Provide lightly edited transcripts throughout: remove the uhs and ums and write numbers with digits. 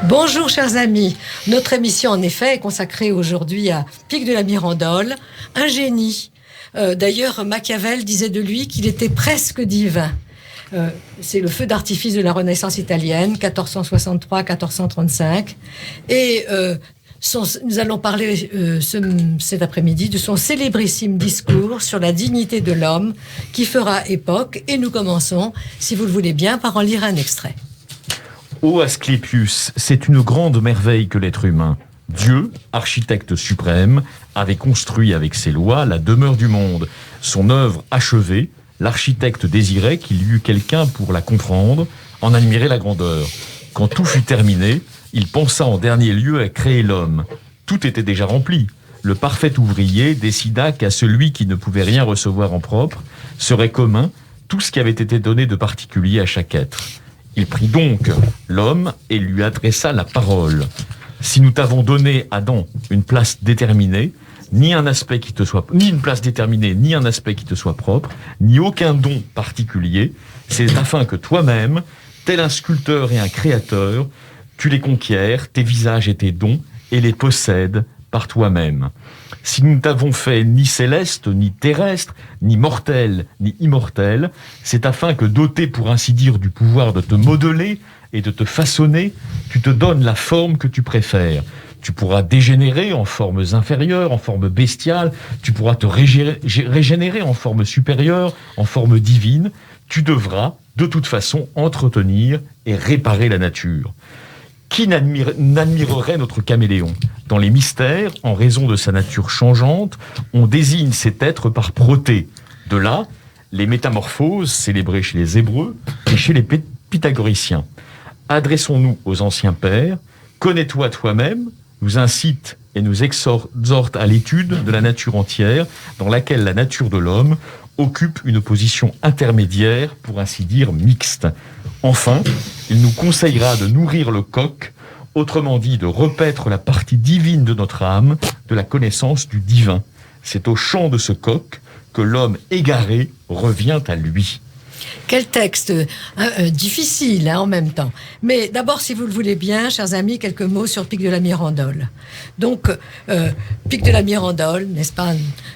Bonjour chers amis, notre émission en effet est consacrée aujourd'hui à Pic de la Mirandole, un génie. D'ailleurs Machiavel disait de lui qu'il était presque divin. C'est le feu d'artifice de la Renaissance italienne, 1463-1435. Et nous allons parler cet après-midi de son célébrissime discours sur la dignité de l'homme qui fera époque. Et nous commençons, si vous le voulez bien, par en lire un extrait. Ô Asclépius, c'est une grande merveille que l'être humain. Dieu, architecte suprême, avait construit avec ses lois la demeure du monde. Son œuvre achevée, l'architecte désirait qu'il y eût quelqu'un pour la comprendre, en admirer la grandeur. Quand tout fut terminé, il pensa en dernier lieu à créer l'homme. Tout était déjà rempli. Le parfait ouvrier décida qu'à celui qui ne pouvait rien recevoir en propre serait commun tout ce qui avait été donné de particulier à chaque être. Il prit donc l'homme et lui adressa la parole. Si nous t'avons donné, Adam, une place déterminée, ni un aspect qui te soit, ni une place déterminée, ni un aspect qui te soit propre, ni aucun don particulier, c'est afin que toi-même, tel un sculpteur et un créateur, tu les conquières, tes visages et tes dons, et les possèdes par toi-même. Si nous ne t'avons fait ni céleste, ni terrestre, ni mortel, ni immortel, c'est afin que, doté pour ainsi dire du pouvoir de te modeler et de te façonner, tu te donnes la forme que tu préfères. Tu pourras dégénérer en formes inférieures, en formes bestiales, tu pourras te régénérer en forme supérieure, en forme divine. Tu devras, de toute façon, entretenir et réparer la nature. Qui n'admirerait notre caméléon ? Dans les mystères, en raison de sa nature changeante, on désigne cet être par Proté. De là, les métamorphoses célébrées chez les Hébreux et chez les Pythagoriciens. Adressons-nous aux anciens pères, connais-toi toi-même, nous incite et nous exhorte à l'étude de la nature entière, dans laquelle la nature de l'homme occupe une position intermédiaire, pour ainsi dire mixte. Enfin, il nous conseillera de nourrir le coq, autrement dit de repaître la partie divine de notre âme, de la connaissance du divin. C'est au chant de ce coq que l'homme égaré revient à lui. Quel texte difficile en même temps. Mais d'abord, si vous le voulez bien, chers amis, quelques mots sur Pic de la Mirandole. Donc, Pic de la Mirandole, n'est-ce pas,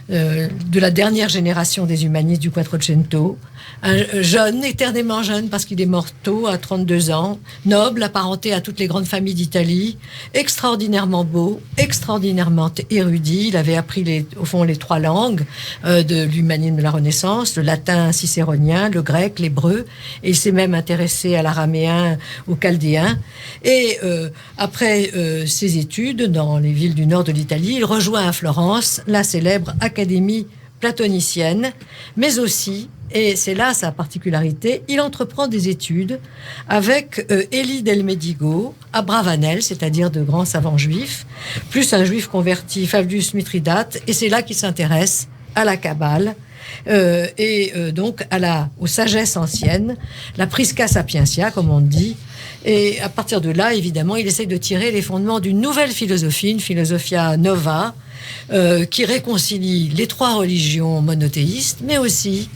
de la dernière génération des humanistes du Quattrocento, un jeune, éternellement jeune, parce qu'il est mort tôt, à 32 ans, noble, apparenté à toutes les grandes familles d'Italie, extraordinairement beau, extraordinairement érudit. Il avait appris, au fond, les 3 langues de l'humanisme de la Renaissance, le latin cicéronien, le grec, l'hébreu, et il s'est même intéressé à l'araméen, au chaldéen. Et après ses études dans les villes du nord de l'Italie, il rejoint à Florence la célèbre Académie platonicienne, mais aussi, et c'est là sa particularité, il entreprend des études avec Élie del Medigo à Bravanel, c'est-à-dire de grands savants juifs, plus un juif converti, Flavius Mithridate, et c'est là qu'il s'intéresse à la Kabbale, donc aux sagesses anciennes, la Prisca Sapientia, comme on dit. Et à partir de là, évidemment, il essaie de tirer les fondements d'une nouvelle philosophie, une philosophia nova, qui réconcilie les 3 religions monothéistes, mais aussi,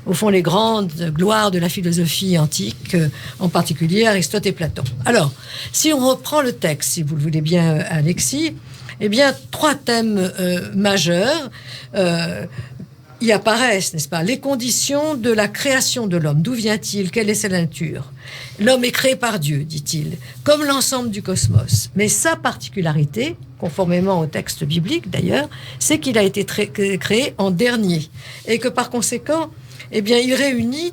au fond, les grandes gloires de la philosophie antique, en particulier Aristote et Platon. Alors, si on reprend le texte, si vous le voulez bien, Alexis, eh bien, 3 thèmes majeurs y apparaissent, n'est-ce pas ? Les conditions de la création de l'homme. D'où vient-il ? Quelle est sa nature ? L'homme est créé par Dieu, dit-il, comme l'ensemble du cosmos. Mais sa particularité, conformément au texte biblique d'ailleurs, c'est qu'il a été créé en dernier. Et que par conséquent, eh bien, il réunit,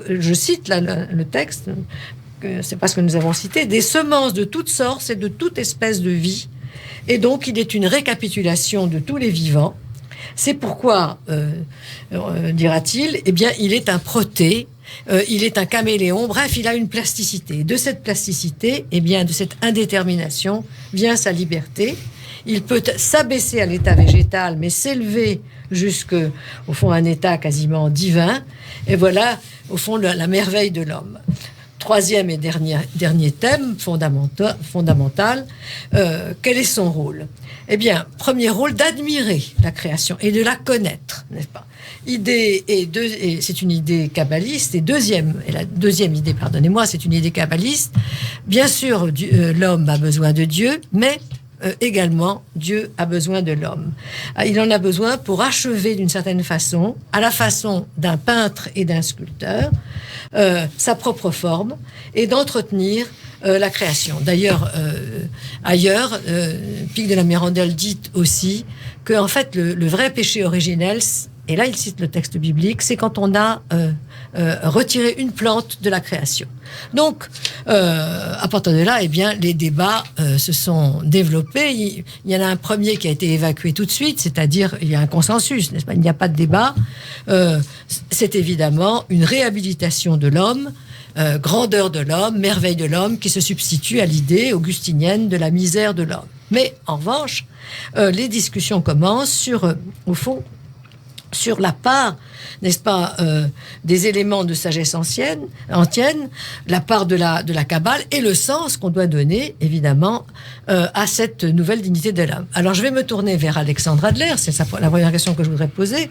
je cite là le texte, c'est pas ce que nous avons cité, des semences de toutes sortes et de toute espèce de vie. Et donc, il est une récapitulation de tous les vivants. C'est pourquoi, dira-t-il, eh bien, il est un proté, il est un caméléon, bref, il a une plasticité. De cette plasticité, eh bien, de cette indétermination, vient sa liberté. Il peut s'abaisser à l'état végétal, mais s'élever jusqu'au fond, un état quasiment divin. Et voilà, au fond, la merveille de l'homme. troisième et dernier thème fondamental, quel est son rôle? Eh bien, premier rôle, d'admirer la création et de la connaître, n'est-ce pas? C'est une idée kabbaliste, la deuxième idée, pardonnez-moi, c'est une idée kabbaliste. Bien sûr, l'homme a besoin de Dieu, mais également, Dieu a besoin de l'homme. Il en a besoin pour achever d'une certaine façon, à la façon d'un peintre et d'un sculpteur, sa propre forme et d'entretenir la création. D'ailleurs, ailleurs, Pic de la Mirandole dit aussi que, en fait, le vrai péché originel, et là il cite le texte biblique, c'est quand on a retiré une plante de la création. Donc, à partir de là, eh bien, les débats se sont développés. Il y en a un premier qui a été évacué tout de suite, c'est-à-dire il y a un consensus, n'est-ce pas? Il n'y a pas de débat. C'est évidemment une réhabilitation de l'homme, grandeur de l'homme, merveille de l'homme, qui se substitue à l'idée augustinienne de la misère de l'homme. Mais en revanche, les discussions commencent au fond, sur la part, n'est-ce pas, des éléments de sagesse ancienne, la part de la Kabbale et le sens qu'on doit donner, évidemment, à cette nouvelle dignité de l'homme. Alors, je vais me tourner vers Alexandre Adler, c'est la première question que je voudrais poser.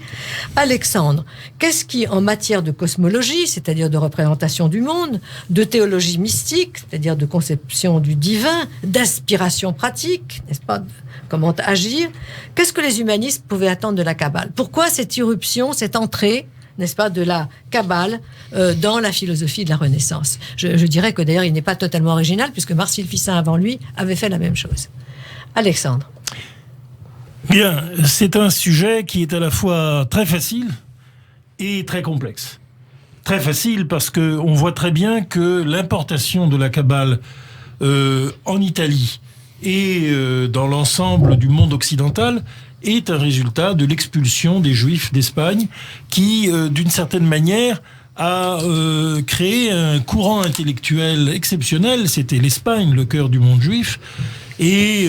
Alexandre, qu'est-ce qui, en matière de cosmologie, c'est-à-dire de représentation du monde, de théologie mystique, c'est-à-dire de conception du divin, d'aspiration pratique, n'est-ce pas, comment agir, qu'est-ce que les humanistes pouvaient attendre de la Kabbale? Pourquoi cette irruption, cette entrée, n'est-ce pas, de la Kabbale dans la philosophie de la Renaissance? Je dirais que d'ailleurs, il n'est pas totalement original, puisque Marcille Ficin, avant lui, avait fait la même chose. Alexandre. Bien, c'est un sujet qui est à la fois très facile et très complexe. Très facile parce qu'on voit très bien que l'importation de la Kabbale en Italie et dans l'ensemble du monde occidental est un résultat de l'expulsion des Juifs d'Espagne qui, d'une certaine manière, a créé un courant intellectuel exceptionnel. C'était l'Espagne, le cœur du monde juif, et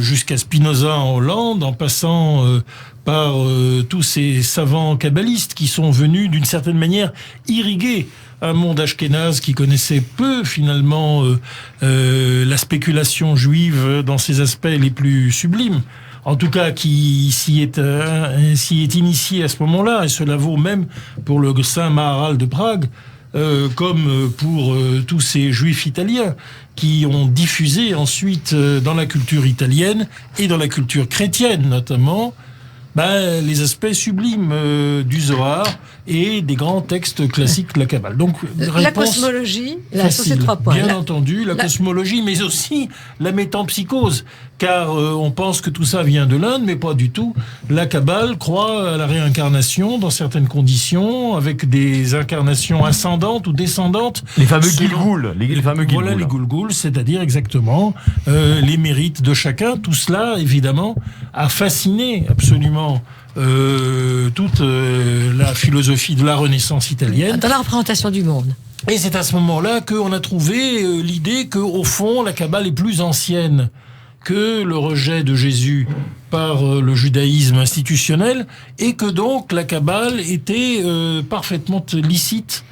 jusqu'à Spinoza en Hollande, en passant par tous ces savants kabbalistes qui sont venus, d'une certaine manière, irriguer un monde ashkénaze qui connaissait peu, finalement, la spéculation juive dans ses aspects les plus sublimes. En tout cas, qui s'y est initié à ce moment-là, et cela vaut même pour le Saint Maharal de Prague, comme pour tous ces juifs italiens qui ont diffusé ensuite dans la culture italienne et dans la culture chrétienne notamment, les aspects sublimes du Zohar et des grands textes classiques de la Kabbale. Donc, la cosmologie, sur ces 3 points. Bien entendu, la cosmologie, mais aussi la métempsychose, car on pense que tout ça vient de l'Inde, mais pas du tout. La Kabbale croit à la réincarnation dans certaines conditions, avec des incarnations ascendantes ou descendantes. Les fameux Gilgul. Les fameux Gilgul. Voilà les Gilgul, c'est-à-dire exactement les mérites de chacun. Tout cela, évidemment, a fasciné absolument toute la philosophie de la Renaissance italienne. Dans la représentation du monde. Et c'est à ce moment-là qu'on a trouvé l'idée qu'au fond, la Kabbale est plus ancienne que le rejet de Jésus par le judaïsme institutionnel, et que donc la Kabbale était parfaitement licite,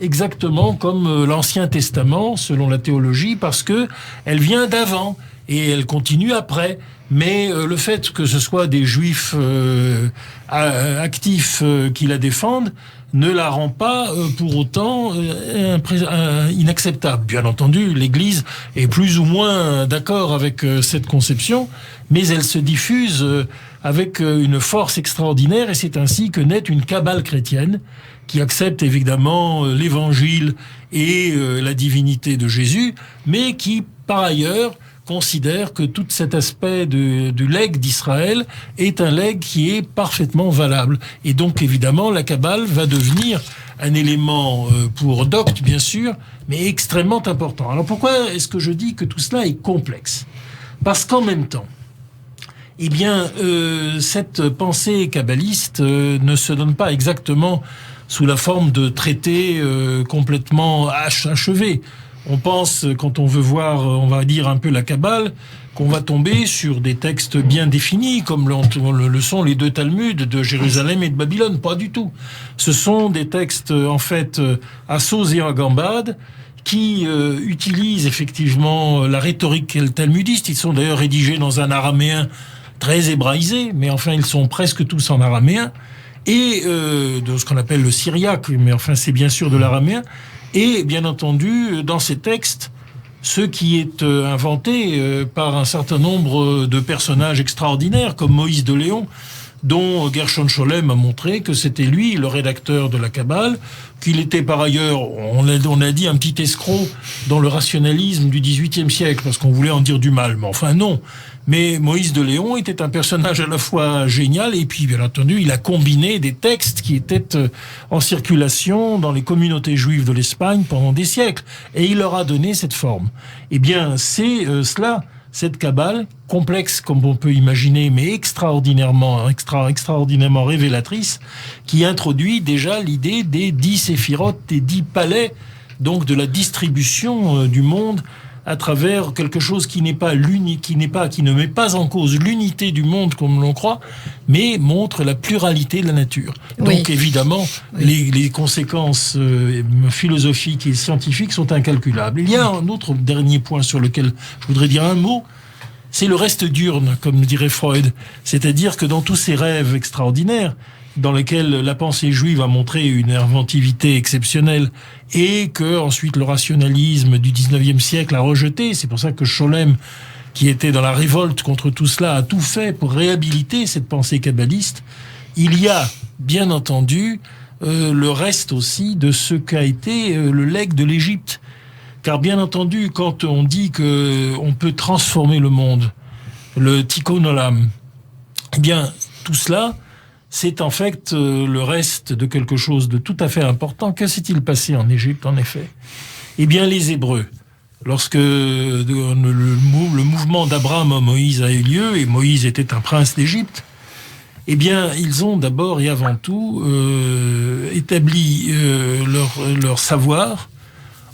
exactement comme l'Ancien Testament, selon la théologie, parce que elle vient d'avant et elle continue après. Mais le fait que ce soit des juifs actifs qui la défendent ne la rend pas pour autant inacceptable. Bien entendu, l'Église est plus ou moins d'accord avec cette conception, mais elle se diffuse avec une force extraordinaire, et c'est ainsi que naît une Kabbale chrétienne qui accepte évidemment l'Évangile et la divinité de Jésus, mais qui, par ailleurs, considère que tout cet aspect du legs d'Israël est un legs qui est parfaitement valable. Et donc, évidemment, la Kabbale va devenir un élément pour docte, bien sûr, mais extrêmement important. Alors, pourquoi est-ce que je dis que tout cela est complexe? Parce qu'en même temps, eh bien, cette pensée kabbaliste ne se donne pas exactement sous la forme de traités complètement achevés. On pense, quand on veut voir, on va dire un peu la Kabbale, qu'on va tomber sur des textes bien définis, comme le sont les 2 Talmuds de Jérusalem et de Babylone. Pas du tout. Ce sont des textes, en fait, à sauce et à gambade, qui utilisent effectivement la rhétorique talmudiste. Ils sont d'ailleurs rédigés dans un araméen très hébraïsé, mais enfin ils sont presque tous en araméen, et de ce qu'on appelle le syriaque, mais enfin c'est bien sûr de l'araméen. Et bien entendu, dans ces textes, ce qui est inventé par un certain nombre de personnages extraordinaires, comme Moïse de Léon, dont Gershon Scholem a montré que c'était lui le rédacteur de la Kabbale, qu'il était par ailleurs, on a dit, un petit escroc dans le rationalisme du XVIIIe siècle, parce qu'on voulait en dire du mal, mais enfin non. Mais Moïse de Léon était un personnage à la fois génial, et puis bien entendu, il a combiné des textes qui étaient en circulation dans les communautés juives de l'Espagne pendant des siècles, et il leur a donné cette forme. Eh bien, c'est cela, cette Kabbale, complexe comme on peut imaginer, mais extraordinairement révélatrice, qui introduit déjà l'idée des 10 séphirotes, des 10 palais, donc de la distribution du monde à travers quelque chose qui ne met pas en cause l'unité du monde comme l'on croit, mais montre la pluralité de la nature. Oui. Donc évidemment, oui, les conséquences philosophiques et scientifiques sont incalculables. Il y a un autre dernier point sur lequel je voudrais dire un mot, c'est le reste diurne, comme dirait Freud. C'est-à-dire que dans tous ces rêves extraordinaires, dans lesquels la pensée juive a montré une inventivité exceptionnelle et que ensuite le rationalisme du 19e siècle a rejeté. C'est pour ça que Scholem, qui était dans la révolte contre tout cela, a tout fait pour réhabiliter cette pensée kabbaliste. Il y a, bien entendu, le reste aussi de ce qu'a été le legs de l'Égypte. Car bien entendu, quand on dit qu'on peut transformer le monde, le tikkun olam, eh bien, tout cela, c'est en fait le reste de quelque chose de tout à fait important. Que s'est-il passé en Égypte, en effet ? Eh bien, les Hébreux, lorsque le mouvement d'Abraham à Moïse a eu lieu, et Moïse était un prince d'Égypte, eh bien, ils ont d'abord et avant tout établi leur savoir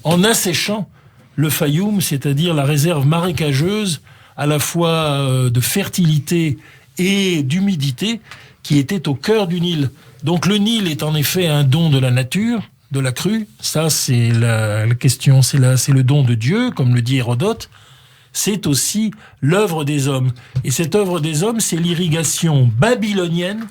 en asséchant le Fayoum, c'est-à-dire la réserve marécageuse, à la fois de fertilité et d'humidité, qui était au cœur du Nil. Donc le Nil est en effet un don de la nature, de la crue. Ça, c'est la question, c'est le don de Dieu, comme le dit Hérodote. C'est aussi l'œuvre des hommes. Et cette œuvre des hommes, c'est l'irrigation babylonienne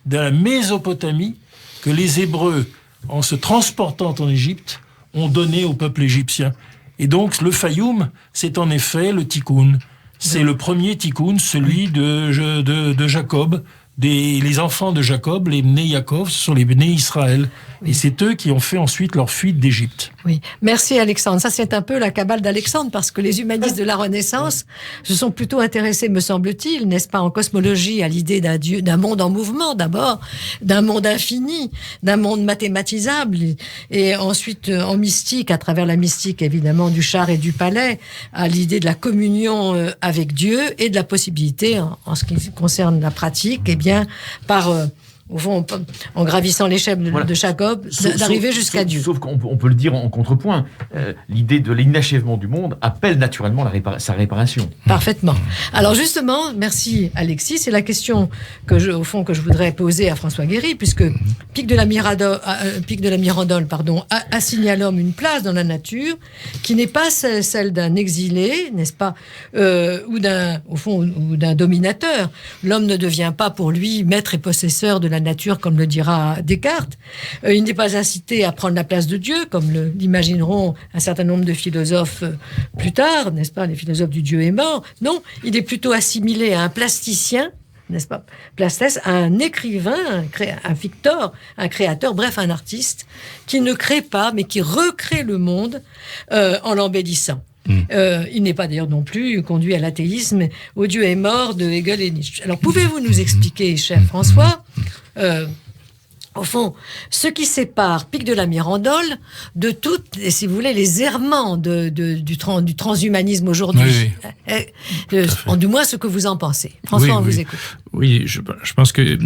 de la Mésopotamie que les Hébreux, en se transportant en Égypte, ont donné au peuple égyptien. Et donc le Fayoum, c'est en effet le tikkun. C'est le premier tikkun, celui de Jacob. Les enfants de Jacob, les Bnei Yaakov, ce sont les Bnei Israël. Oui. Et c'est eux qui ont fait ensuite leur fuite d'Égypte. Oui, merci Alexandre. Ça, c'est un peu la Kabbale d'Alexandre, parce que les humanistes de la Renaissance se sont plutôt intéressés, me semble-t-il, n'est-ce pas, en cosmologie, à l'idée d'un Dieu, d'un monde en mouvement d'abord, d'un monde infini, d'un monde mathématisable, et ensuite en mystique, à travers la mystique évidemment du char et du palais, à l'idée de la communion avec Dieu et de la possibilité, en ce qui concerne la pratique, eh bien, au fond, en gravissant l'échelle de Jacob, d'arriver jusqu'à Dieu. Sauf qu'on peut le dire en contrepoint, l'idée de l'inachèvement du monde appelle naturellement sa réparation. Parfaitement. Alors justement, merci Alexis, c'est la question que je voudrais poser à François Guéry, puisque Pic de la Mirandole, assigne à l'homme une place dans la nature qui n'est pas celle d'un exilé, n'est-ce pas, ou d'un dominateur. L'homme ne devient pas pour lui maître et possesseur de la nature, comme le dira Descartes. Il n'est pas incité à prendre la place de Dieu, comme l'imagineront un certain nombre de philosophes plus tard, n'est-ce pas, les philosophes du Dieu est mort. Non, il est plutôt assimilé à un plasticien, n'est-ce pas, Plastès, à un écrivain, un ficteur, un créateur, bref, un artiste, qui ne crée pas, mais qui recrée le monde en l'embellissant. Il n'est pas d'ailleurs non plus conduit à l'athéisme, au Dieu est mort de Hegel et Nietzsche. Alors pouvez-vous nous expliquer, cher François, au fond, ce qui sépare Pic de la Mirandole de toutes, si vous voulez, les errements du transhumanisme aujourd'hui. Oui. Du moins, ce que vous en pensez. François, on vous écoute. Oui, je pense qu'il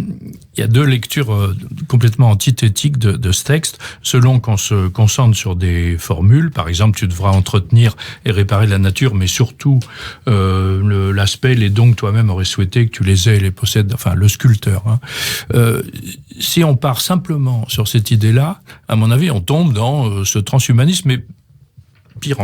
y a deux lectures complètement antithétiques de ce texte, selon qu'on se concentre sur des formules. Par exemple, tu devras entretenir et réparer la nature, mais surtout l'aspect, les dons que toi-même aurais souhaité que tu les aies et les possèdes, enfin le sculpteur. Si on part simplement sur cette idée-là, à mon avis, on tombe dans ce transhumanisme, mais pire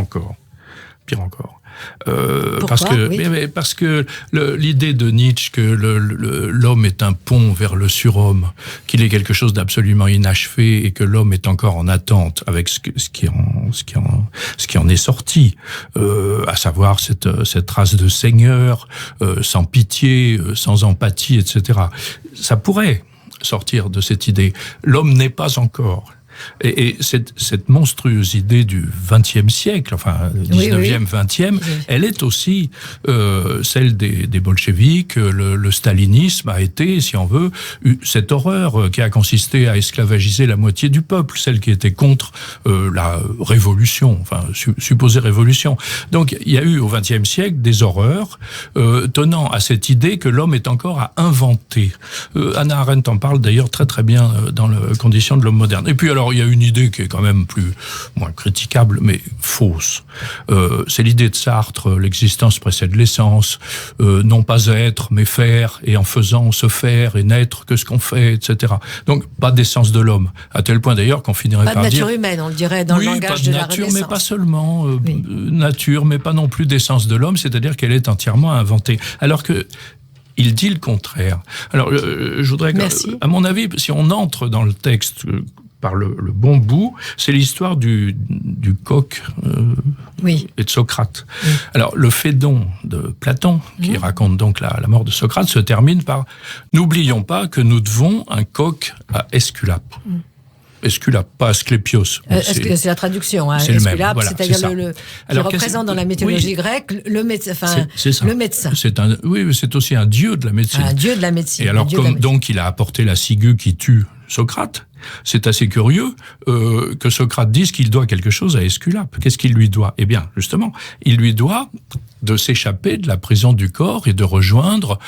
encore. Pourquoi, parce que, oui. mais parce que l'idée de Nietzsche que l'homme est un pont vers le surhomme, qu'il est quelque chose d'absolument inachevé et que l'homme est encore en attente avec ce qui en est sorti, à savoir cette race de seigneurs sans pitié, sans empathie, etc. Ça pourrait sortir de cette idée. L'homme n'est pas encore. Et cette monstrueuse idée du XXe siècle, enfin 19e, 20e, elle est aussi celle des bolcheviks. Le stalinisme a été, si on veut, cette horreur qui a consisté à esclavagiser la moitié du peuple, celle qui était contre la révolution, enfin supposée révolution. Donc il y a eu au XXe siècle des horreurs tenant à cette idée que l'homme est encore à inventer. Hannah Arendt en parle d'ailleurs très très bien dans les conditions de l'homme moderne. Et puis alors il y a une idée qui est quand même moins critiquable, mais fausse. C'est l'idée de Sartre, l'existence précède l'essence, non pas être, mais faire, et en faisant se faire, et n'être que ce qu'on fait, etc. Donc, pas d'essence de l'homme. À tel point d'ailleurs qu'on finirait par dire... Pas de nature humaine, on le dirait dans le langage de la Renaissance. Oui, mais pas seulement nature, mais pas non plus d'essence de l'homme, c'est-à-dire qu'elle est entièrement inventée. Alors que il dit le contraire. Alors, je voudrais... Merci. À mon avis, si on entre dans le texte... par le bon bout, c'est l'histoire du coq et de Socrate. Oui. Alors, le Phédon de Platon, qui raconte donc la mort de Socrate, se termine par « N'oublions pas que nous devons un coq à Esculape ». Esculape, pas Asclépios. C'est la traduction. Hein. C'est Esculape, voilà, c'est-à-dire qui représente dans la mythologie grecque le médecin. Le médecin. C'est aussi un dieu de la médecine. Un dieu de la médecine. Et alors, comme donc il a apporté la ciguë qui tue Socrate, c'est assez curieux que Socrate dise qu'il doit quelque chose à Esculape. Qu'est-ce qu'il lui doit ? Eh bien, justement, il lui doit de s'échapper de la prison du corps et de rejoindre,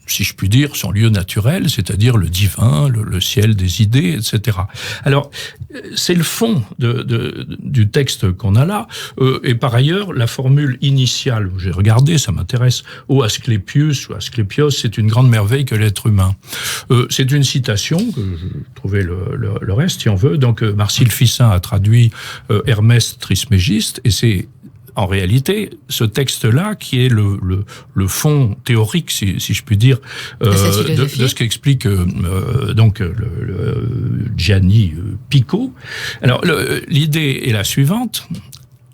si je puis dire, son lieu naturel, c'est-à-dire le divin, le ciel des idées, etc. Alors, c'est le fond du texte qu'on a là. Et par ailleurs, la formule initiale, j'ai regardé, ça m'intéresse, « O Asclepius » ou « Asclepios », c'est une grande merveille que l'être humain. C'est une citation, que je trouvais le reste, si on veut. Donc, Marcille Ficin a traduit Hermès Trismégiste, et c'est en réalité, ce texte-là, qui est le fond théorique, si je puis dire, de ce qu'explique donc le Gianni Pico. Alors, l'idée est la suivante.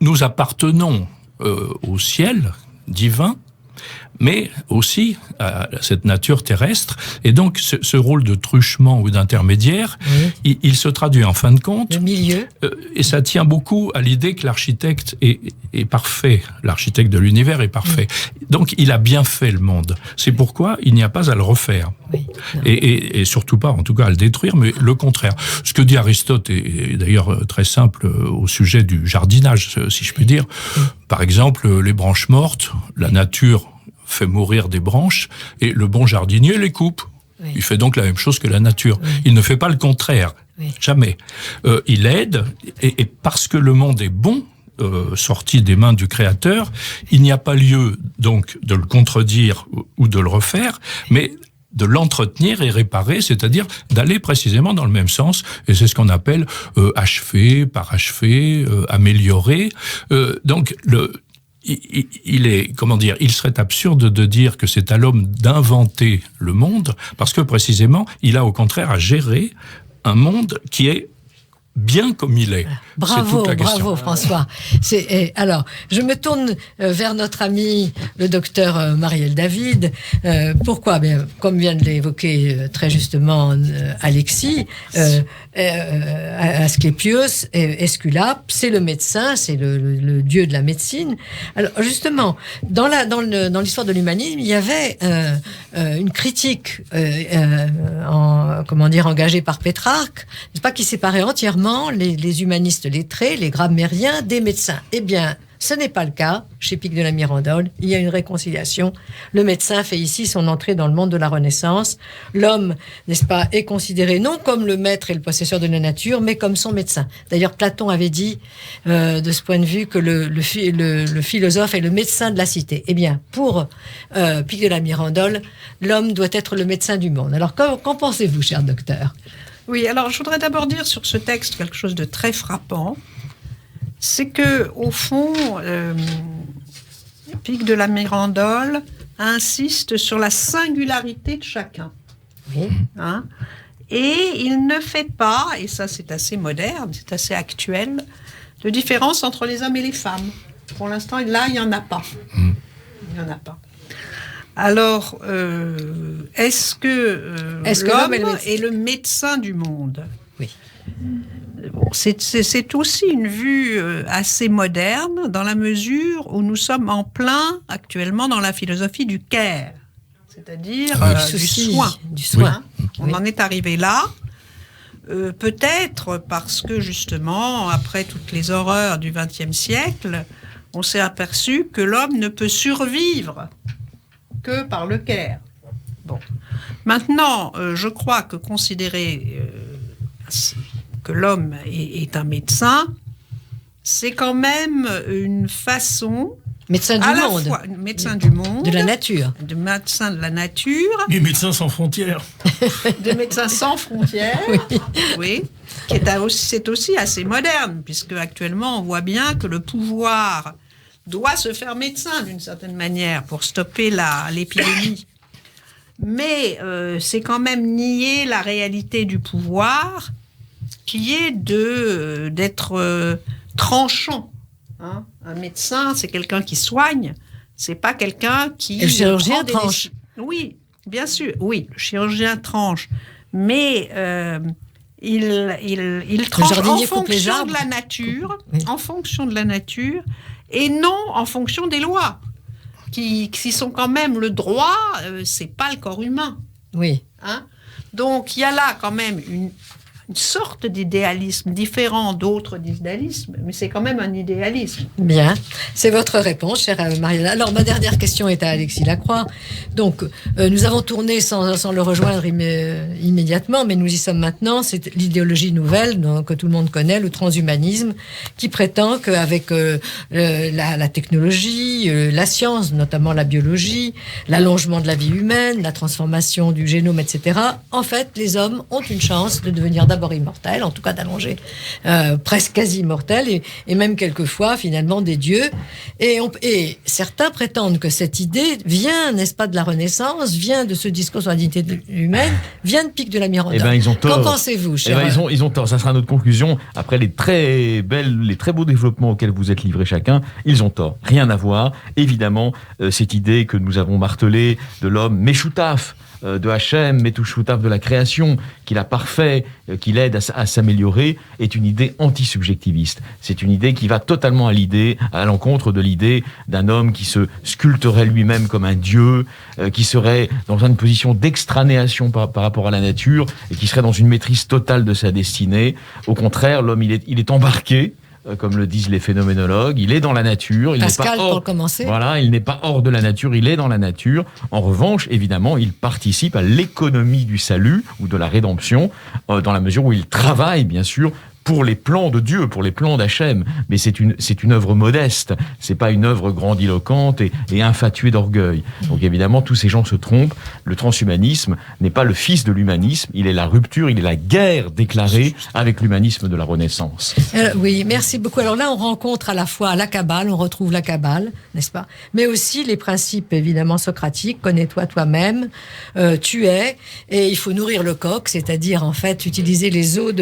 Nous appartenons au ciel divin, mais aussi à cette nature terrestre. Et donc, ce rôle de truchement ou d'intermédiaire, il se traduit en fin de compte... Le milieu. Et ça tient beaucoup à l'idée que l'architecte est parfait. L'architecte de l'univers est parfait. Donc, il a bien fait le monde. C'est pourquoi il n'y a pas à le refaire. Oui, et surtout pas, en tout cas, à le détruire, mais le contraire. Ce que dit Aristote est d'ailleurs très simple au sujet du jardinage, si je puis dire. Par exemple, les branches mortes, la nature fait mourir des branches, et le bon jardinier les coupe. Oui. Il fait donc la même chose que la nature. Oui. Il ne fait pas le contraire. Oui. Jamais. Il aide, et parce que le monde est bon, sorti des mains du Créateur, il n'y a pas lieu donc de le contredire ou de le refaire, mais de l'entretenir et réparer, c'est-à-dire d'aller précisément dans le même sens, et c'est ce qu'on appelle achever, parachever, améliorer. Donc, il serait absurde de dire que c'est à l'homme d'inventer le monde, parce que précisément, il a au contraire à gérer un monde qui est bien comme il est. Bravo François. Alors, je me tourne vers notre ami, le docteur Marielle David. Pourquoi ? Bien, comme vient de l'évoquer très justement Alexis, Asclépios, Esculape, c'est le médecin, c'est le dieu de la médecine. Alors, justement, dans l'histoire de l'humanisme, il y avait une critique, engagée par Pétrarque, n'est-ce pas, qui séparait entièrement les humanistes lettrés, les grammairiens, des médecins. Eh bien, ce n'est pas le cas chez Pic de la Mirandole. Il y a une réconciliation. Le médecin fait ici son entrée dans le monde de la Renaissance. L'homme, n'est-ce pas, est considéré non comme le maître et le possesseur de la nature, mais comme son médecin. D'ailleurs, Platon avait dit, de ce point de vue, que le philosophe est le médecin de la cité. Eh bien, pour Pic de la Mirandole, l'homme doit être le médecin du monde. Alors, qu'en pensez-vous, cher docteur ? Oui, alors je voudrais d'abord dire sur ce texte quelque chose de très frappant. c'est que, au fond, Pic de la Mirandole insiste sur la singularité de chacun. Oui. Hein, et il ne fait pas, et ça c'est assez moderne, c'est assez actuel, de différence entre les hommes et les femmes. Pour l'instant, là, il n'y en a pas. Il n'y en a pas. Alors, est-ce que l'homme est le médecin du monde ? Oui. Bon, c'est aussi une vue assez moderne, dans la mesure où nous sommes en plein, actuellement, dans la philosophie du care, c'est-à-dire du soin. Du soin. Hein, on en est arrivé là. Peut-être parce que, justement, après toutes les horreurs du XXe siècle, on s'est aperçu que l'homme ne peut survivre que par le care. Bon. Maintenant, je crois que considérer que l'homme est un médecin, c'est quand même une façon... Médecin du monde. Fois, médecin du monde. De la nature. De médecin de la nature. Les Médecins sans frontières. De Médecins sans frontières. Oui. C'est aussi assez moderne, puisque actuellement, on voit bien que le pouvoir doit se faire médecin d'une certaine manière pour stopper l'épidémie. Mais c'est quand même nier la réalité du pouvoir, qui est d'être tranchant. Hein, un médecin, c'est quelqu'un qui soigne, c'est pas quelqu'un qui... Et le chirurgien tranche. Oui, bien sûr, oui, le chirurgien tranche, mais il tranche en fonction de la nature, en fonction de la nature, et non en fonction des lois, qui sont quand même le droit, c'est pas le corps humain. Oui. Hein, donc il y a là quand même une sorte d'idéalisme différent d'autres idéalismes, mais c'est quand même un idéalisme. Bien, c'est votre réponse, chère Mariella. Alors, ma dernière question est à Alexis Lacroix. Donc, nous avons tourné sans le rejoindre immédiatement, mais nous y sommes maintenant. C'est l'idéologie nouvelle que tout le monde connaît, le transhumanisme, qui prétend qu'avec la technologie, la science, notamment la biologie, l'allongement de la vie humaine, la transformation du génome, etc., en fait, les hommes ont une chance de devenir d'abord immortels, en tout cas d'allonger presque quasi immortels, et même quelquefois finalement des dieux. Et certains prétendent que cette idée vient, n'est-ce pas, de la Renaissance, vient de ce discours sur la dignité humaine, vient de Pic de la Mirandole. Eh ben, ils ont tort. Qu'en pensez-vous, cher ils ont tort. Ça sera notre conclusion. Après les très beaux développements auxquels vous êtes livrés chacun, ils ont tort. Rien à voir. Évidemment, cette idée que nous avons martelée de l'homme Meshoutaf, de Hachem, Metouchoutaf de la création, qu'il a parfait, qu'il aide à s'améliorer, est une idée anti-subjectiviste. C'est une idée qui va totalement à l'encontre de l'idée d'un homme qui se sculpterait lui-même comme un dieu, qui serait dans une position d'extranéation par rapport à la nature, et qui serait dans une maîtrise totale de sa destinée. Au contraire, l'homme, il est embarqué, comme le disent les phénoménologues, il est dans la nature. Pascal, pour commencer. Voilà, il n'est pas hors de la nature, il est dans la nature. En revanche, évidemment, il participe à l'économie du salut ou de la rédemption, dans la mesure où il travaille, bien sûr, pour les plans de Dieu, pour les plans d'Hachem. Mais c'est une œuvre modeste, c'est pas une œuvre grandiloquente et infatuée d'orgueil. Donc évidemment, tous ces gens se trompent. Le transhumanisme n'est pas le fils de l'humanisme, il est la rupture, il est la guerre déclarée avec l'humanisme de la Renaissance. Oui, merci beaucoup. Alors là, on rencontre à la fois la Kabbale, on retrouve la Kabbale, n'est-ce pas? Mais aussi les principes, évidemment, socratiques. Connais-toi toi-même, tu es, et il faut nourrir le coq, c'est-à-dire, en fait, utiliser les eaux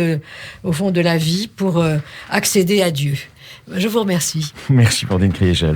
au fond de la vie pour accéder à Dieu. Je vous remercie. Merci, Blandine Kriégel.